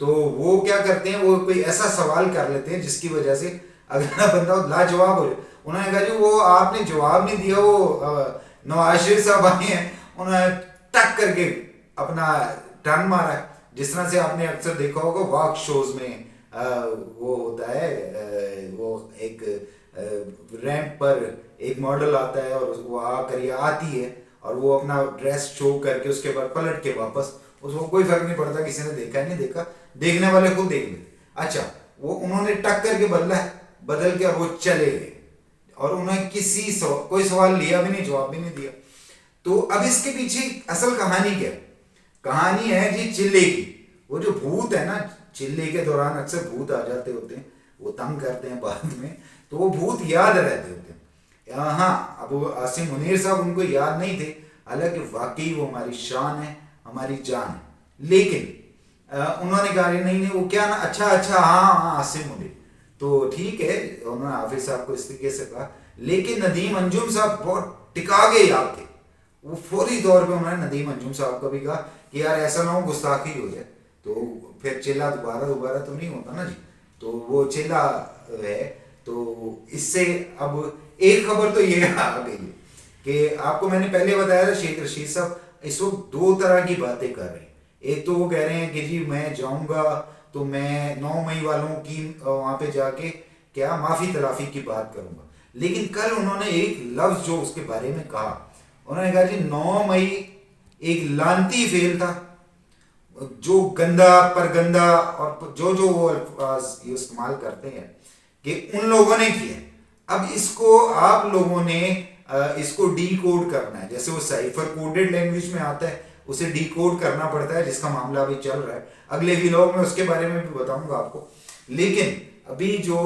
تو وہ کیا کرتے ہیں, وہ کوئی ایسا سوال کر لیتے ہیں جس کی وجہ سے اگلا بندہ لاجواب ہو جائے. انہوں نے کہا جی وہ آپ نے جواب نہیں دیا, وہ نواز شریف صاحب آئے ہیں, انہوں نے ٹک کر کے اپنا ٹرن مارا ہے. جس طرح سے آپ نے اکثر دیکھا ہوگا واک شوز میں وہ ہوتا ہے, وہ ایک ریمپ پر ایک ماڈل آتا ہے اور وہ آ کر یا آتی ہے اور وہ اپنا ڈریس شو کر کے اس کے بعد پلٹ کے واپس, اس کو کوئی فرق نہیں پڑتا کسی نے دیکھا ہے نہیں دیکھا, دیکھنے والے خود دیکھ لیتے. اچھا وہ انہوں نے ٹک کر کے بدل کے اور وہ چلے گئے اور انہیں کوئی سوال لیا بھی نہیں, جواب بھی نہیں دیا. تو اب اس کے پیچھے اصل کہانی کیا ہے؟ کہانی ہے جی چلے کی. وہ جو بھوت ہے نا, چلے کے دوران اکثر بھوت آ جاتے ہوتے ہیں, وہ تنگ کرتے ہیں بعد میں, تو وہ بھوت یاد رہتے ہوتے ہیں. ہاں اب عاصم منیر صاحب ان کو یاد نہیں تھے, حالانکہ واقعی وہ ہماری شان ہے, ہماری جان ہے. لیکن انہوں نے کہا نہیں وہ کیا نا, اچھا ہاں عاصم منیر, تو ٹھیک ہے انہوں نے حافظ صاحب کو اس طریقے سے کہا. لیکن ندیم انجم صاحب بہت ٹکا گئے یاد تھے, وہ فوری طور پہ انہوں نے ندیم انجم صاحب کو بھی کہا کہ یار ایسا نہ ہو گستاخی ہو جائے, تو پھر چلا دوبارہ تو نہیں ہوتا نا جی. تو وہ چلا ہے, تو اس سے اب ایک خبر تو یہ آ گئی ہے کہ آپ کو میں نے پہلے بتایا تھا شیخ رشید صاحب اس وقت دو طرح کی باتیں کر رہے ہیں. ایک تو وہ کہہ رہے ہیں کہ جی میں جاؤں گا تو میں 9 مئی والوں کی وہاں پہ جا کے کیا معافی تلافی کی بات کروں گا. لیکن کل انہوں نے ایک لفظ جو اس کے بارے میں کہا, انہوں نے کہا جی 9 مئی ایک لانتی فعل تھا, جو گندا پر گندا اور جو وہ الفاظ یہ استعمال کرتے ہیں کہ ان لوگوں نے کیا. اب اس کو آپ لوگوں نے اس کو ڈی کوڈ کرنا ہے, جیسے وہ سائفر کوڈڈ لینگویج میں آتا ہے اسے ڈی کوڈ کرنا پڑتا ہے, جس کا معاملہ ابھی چل رہا ہے. اگلے ویلاگ میں اس کے بارے میں بھی بتاؤں گا آپ کو. لیکن ابھی جو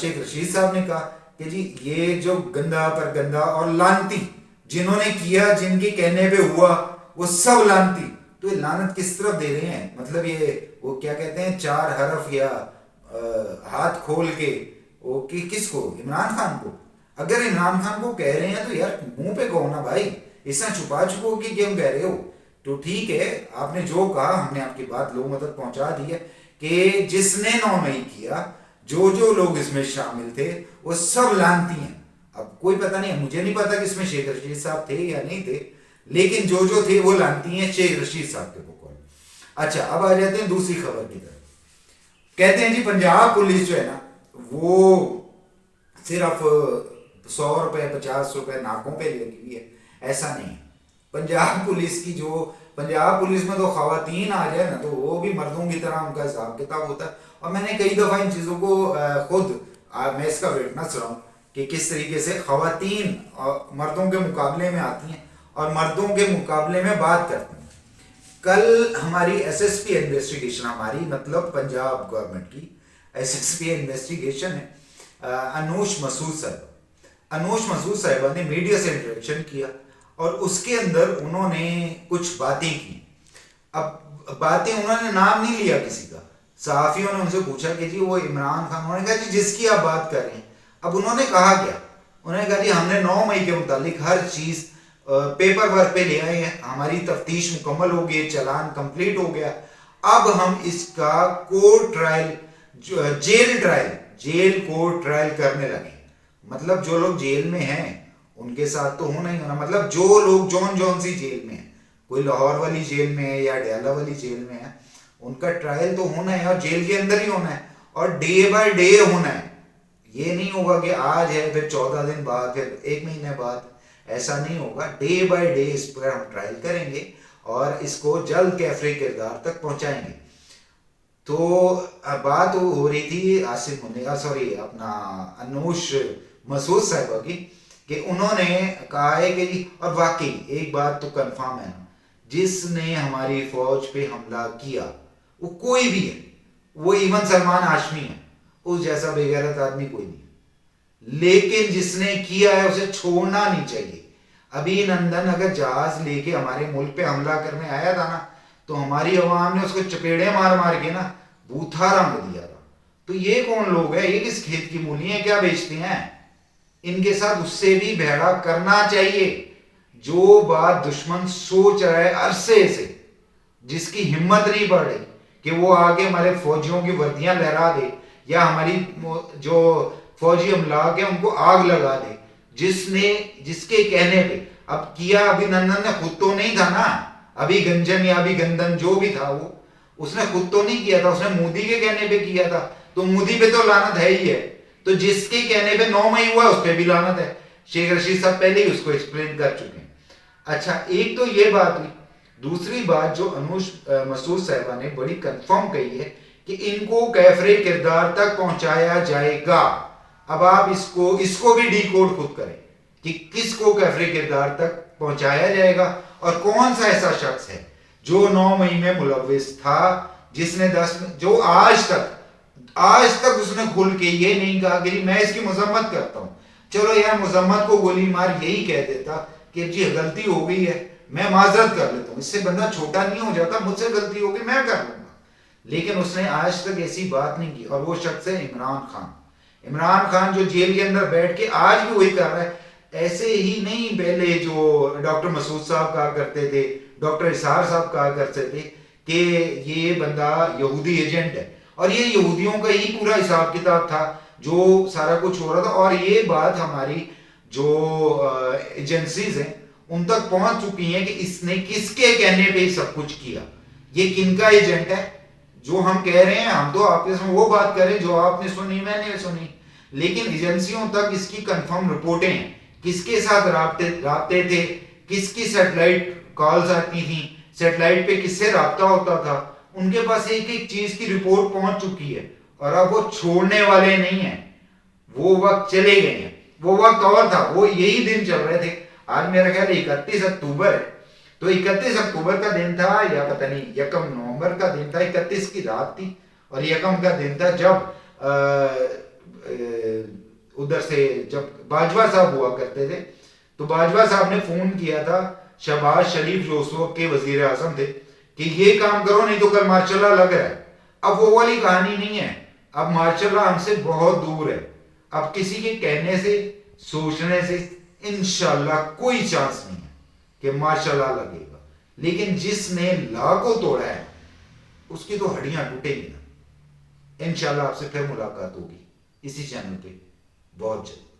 شیخ رشید صاحب نے کہا کہ جی یہ جو گندا پر گندا اور لانتی جنہوں نے کیا, جن کے کہنے پہ ہوا, وہ سب لانتی. تو یہ لعنت کس طرف دے رہے ہیں, مطلب یہ وہ کیا کہتے ہیں 4 حرف یا ہاتھ کھول کے وہ کس کو, عمران خان کو. اگر عمران خان کو کہہ رہے ہیں تو یار منہ پہ کہو نا بھائی, اس طرح چھپا کی کیوں کہہ رہے ہو. تو ٹھیک ہے آپ نے جو کہا, ہم نے آپ کی بات لوگوں تک پہنچا دی ہے کہ جس نے 9 مئی کیا, جو لوگ اس میں شامل تھے وہ سب لانتی ہیں. اب کوئی پتہ نہیں, مجھے نہیں پتا کہ اس میں شیخ رشید صاحب تھے یا نہیں تھے, لیکن جو تھے وہ لانتی ہیں شیخ رشید صاحب کے بقول. اچھا اب آ جاتے ہیں دوسری خبر کی طرف. کہتے ہیں جی پنجاب پولیس جو ہے نا وہ صرف 100 روپے 50 روپے ناکوں پہ لگی ہوئی ہے, ایسا نہیں. پنجاب پولیس کی جو پنجاب پولیس میں تو خواتین آ جائے نا تو وہ بھی مردوں کی طرح ان کا حساب کتاب ہوتا ہے. اور میں نے کئی دفعہ ان چیزوں کو خود میں اس کا وٹنس رہا ہوں کہ کس طریقے سے خواتین مردوں کے مقابلے میں آتی ہیں اور مردوں کے مقابلے میں بات کرتے ہیں. کل ہماری ایس ایس پی انویسٹیگیشن, ہماری مطلب پنجاب گورنمنٹ کی ایس ایس پی انویسٹیگیشن ہے, انوش مسعود صاحبہ نے میڈیا سے انٹریکشن کیا اور اس کے اندر انہوں نے کچھ باتیں کی. اب باتیں انہوں نے نام نہیں لیا کسی کا, صحافیوں نے ان سے پوچھا کہ جی وہ عمران خان, انہوں نے کہا جی جس کی آپ بات کر رہے ہیں. اب انہوں نے کہا کیا, انہوں نے کہا جی ہم نے 9 مئی کے متعلق ہر چیز پیپر ورک پہ لے آئے ہیں, ہماری تفتیش مکمل ہو گئی, چلان کمپلیٹ ہو گیا, اب ہم اس کا court trial jail court trial کرنے لگے. مطلب جو لوگ جیل میں ہیں ان کے ساتھ تو ہونا ہی ہونا, مطلب جو لوگ جون سی جیل میں ہیں, کوئی لاہور والی جیل میں ہے یا ڈیالہ والی جیل میں ہے, ان کا ٹرائل تو ہونا ہے اور جیل کے اندر ہی ہونا ہے اور ڈے بائی ڈے ہونا ہے. یہ نہیں ہوگا کہ آج ہے پھر 14 دن بعد پھر 1 مہینے بعد, ایسا نہیں ہوگا. ڈے بائی ڈے اس پر ہم ٹرائل کریں گے اور اس کو جلد کیفر کردار تک پہنچائیں گے. تو بات ہو رہی تھی عاصم منیر اپنا انوش مسعود صاحبہ کی کہ انہوں نے کہا ہے کہ جی, اور واقعی ایک بات تو کنفرم ہے, جس نے ہماری فوج پہ حملہ کیا وہ کوئی بھی ہے, وہ ایون سلمان ہاشمی ہے, اس جیسا بے غیرت آدمی کوئی نہیں, لیکن جس نے کیا ہے اسے چھوڑنا نہیں چاہیے. ابھی نندن اگر جہاز لے کے ہمارے ملک پہ حملہ کرنے آیا تھا نا تو ہماری عوام نے اس کو چپیڑے مار کے نا بوتھا رنگ دیا تھا. تو یہ کون لوگ ہیں, یہ کس کھیت کی مولی ہیں, کیا بیچتے ہیں؟ ان کے ساتھ اس سے بھی بھیڑا کرنا چاہیے. جو بات دشمن سوچ رہا ہے عرصے سے, جس کی ہمت نہیں پڑ رہی کہ وہ آگے ہمارے فوجیوں کی وردیاں لہرا دے یا ہماری جو فوجی املاک ہیں ان کو آگ لگا دے، جس کے کہنے پہ اب کیا ابھی نندن نے خود تو نہیں تھا نا، ابھی گنجن یا ابھی گندن جو بھی تھا وہ اس نے خود تو نہیں کیا تھا، اس نے مودی کے کہنے پہ کیا تھا، تو مودی پہ تو لعنت ہے ہی ہے، تو جس کے کہنے پہ 9 مئی ہوا اس پہ بھی لعنت ہے۔ شیخ رشید صاحب پہلے ہی اس کو ایکسپلین کر چکے ہیں۔ اچھا ایک تو یہ بات ہوئی، دوسری بات جو انوش مسعود صاحبہ نے بڑی کنفرم کہی ہے کہ ان کو کیفر کردار تک پہنچایا جائے گا۔ اب آپ اس کو بھی ڈی کوڈ خود کریں کہ کس کو کیفر کردار تک پہنچایا جائے گا اور کون سا ایسا شخص ہے جو 9 مئی میں ملوث تھا، جس نے جو آج تک اس نے کھل کے یہ نہیں کہا کہ میں اس کی مذمت کرتا ہوں، چلو یار مذمت کو گولی مار یہی کہہ دیتا کہ جی غلطی ہو گئی ہے میں معذرت کر لیتا ہوں، اس سے بندہ چھوٹا نہیں ہو جاتا، مجھ سے غلطی ہوگی میں کر لوں گا، لیکن اس نے آج تک ایسی بات نہیں کی۔ اور وہ شخص ہے عمران خان جو جیل کے اندر بیٹھ کے آج بھی وہی کر رہا ہے۔ ایسے ہی نہیں پہلے جو ڈاکٹر مسعود صاحب کہا کرتے تھے، ڈاکٹر اسحاق صاحب کہا کرتے تھے کہ یہ بندہ یہودی ایجنٹ ہے، اور یہ یہودیوں کا ہی پورا حساب کتاب تھا جو سارا کچھ ہو رہا تھا، اور یہ بات ہماری جو ایجنسیز ہیں ان تک پہنچ چکی ہیں کہ اس نے کس کے کہنے پہ سب کچھ کیا، یہ کن کا ایجنٹ ہے۔ جو ہم کہہ رہے ہیں ہم تو آپ کے سامنے وہ بات کریں جو آپ نے سنی میں نے سنی، لیکن ایجنسیوں تک اس کی کنفرم رپورٹیں ہیں، کس کے ساتھ رابطے تھے، کس کی سیٹلائٹ کالز آتی تھیں، سیٹلائٹ پہ کس سے رابطہ ہوتا تھا، ان کے پاس ایک ایک چیز کی رپورٹ پہنچ چکی ہے، اور اب وہ چھوڑنے والے نہیں ہیں، وہ وقت چلے گئے ہیں، وہ وقت اور تھا، وہ یہی دن چل رہے تھے۔ آج میرا خیال 31 اکتوبر ہے، تو 31 اکتوبر کا دن تھا یا پتہ نہیں 1 نومبر کا دن تھا، 31 کی رات تھی اور 1 کا دن تھا جب ادھر سے جب باجوہ صاحب ہوا کرتے تھے تو باجوہ صاحب نے فون کیا تھا شہباز شریف جو اس وقت کے وزیر اعظم تھے کہ یہ کام کرو نہیں تو کل مارشاء اللہ لگ رہا ہے۔ اب وہ والی کہانی نہیں ہے، اب مارشاء اللہ ہم سے بہت دور ہے، اب کسی کے کہنے سے سوچنے سے انشاءاللہ کوئی چانس نہیں ہے کہ مارشاء اللہ لگے گا، لیکن جس نے لا کو توڑا ہے اس کی تو ہڈیاں ٹوٹیں گی نا۔ انشاءاللہ آپ سے پھر ملاقات ہوگی اسی چینل پہ بہت جلد۔